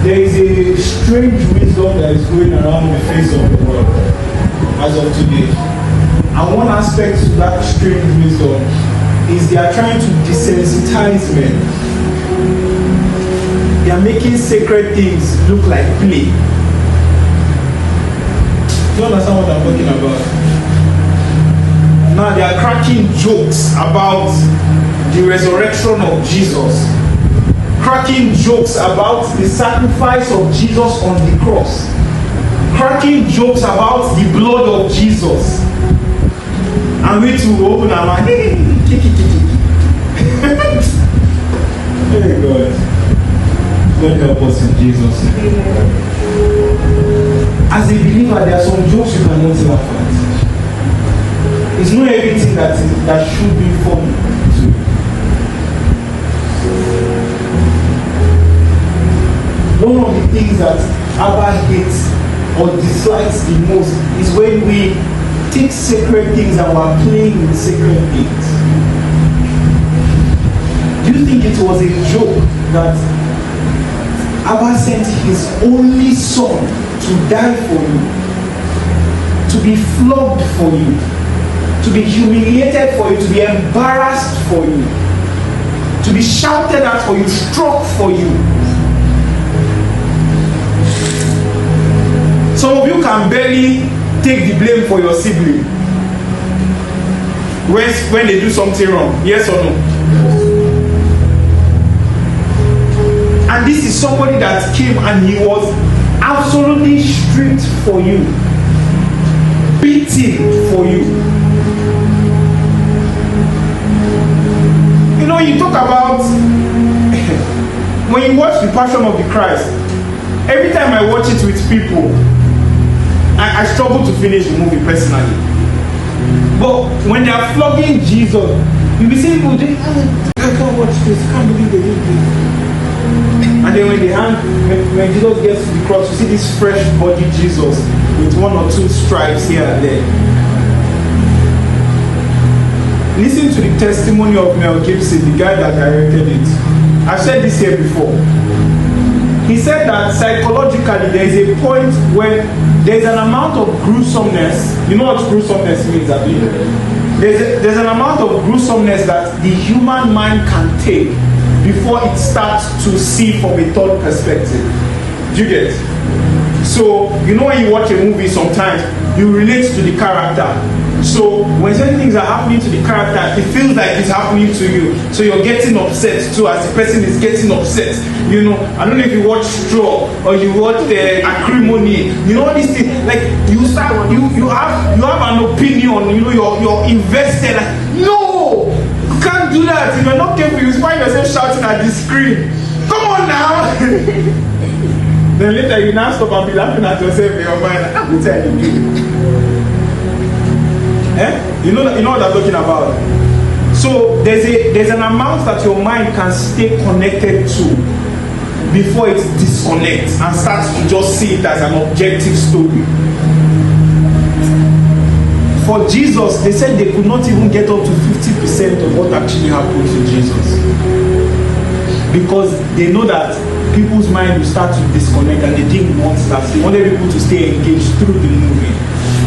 There is a strange wisdom that is going around the face of the world as of today. And one aspect to that strange wisdom is they are trying to desensitize men. They are making sacred things look like play. Do you understand what I'm talking about? Now they are cracking jokes about the resurrection of Jesus. Cracking jokes about the sacrifice of Jesus on the cross. Cracking jokes about the blood of Jesus. And we too open our mouth. Hey God. God help us in Jesus' name. As a believer, there are some jokes you cannot laugh at. It's not everything that should be funny to you. One of the things that Abba hates or dislikes the most is when we take sacred things and we're playing with sacred things. Do you think it was a joke that Abba sent his only son to die for you, to be flogged for you, to be humiliated for you, to be embarrassed for you, to be shouted at for you, struck for you? Some of you can barely take the blame for your sibling when they do something wrong. Yes or no? And this is somebody that came and he was absolutely stripped for you, beaten for you. You know, you talk about when you watch the Passion of the Christ, every time I watch it with people, I struggle to finish the movie personally. But when they are flogging Jesus, you be seeing people doing, I can't watch this, I can't believe they did this. And then when Jesus gets to the cross, you see this fresh body Jesus with one or two stripes here and there. Listen to the testimony of Mel Gibson, the guy that directed it. I've said this here before. He said that psychologically there is a point where there's an amount of gruesomeness. You know what gruesomeness means, I mean? There's an amount of gruesomeness that the human mind can take before it starts to see from a third perspective. Do you get? So, you know when you watch a movie sometimes, you relate to the character. So, when certain things are happening to the character, it feels like it's happening to you. So you're getting upset too as the person is getting upset. You know, I don't know if you watch Straw or you watch Acrimony. You know all these things. Like you start, you have an opinion. You know, you're invested. Like, no, you can't do that. If you're not careful, you find yourself shouting at the screen. Come on now. Then later you now stop and be laughing at yourself in your mind. I'm telling you. You know what I'm talking about. So there's an amount that your mind can stay connected to before it disconnects and starts to just see it as an objective story. For Jesus, they said they could not even get up to 50% of what actually happened to Jesus, because they know that people's mind will start to disconnect, and they didn't want that. They wanted people to stay engaged through the movie.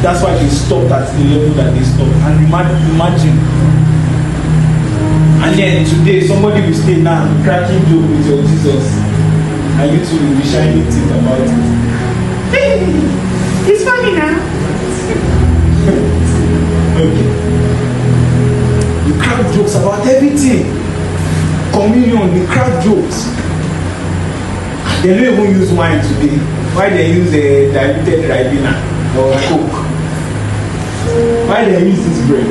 That's why they stopped at the level that they stopped. And imagine. And then today, somebody will stay now cracking joke with your Jesus, and you two will be shining teeth about it. Hey, it's funny now. Okay. You crack jokes about everything. Communion, they crack jokes. They don't even use wine today. Why they use a diluted Ribena or Coke? Why they use this bread?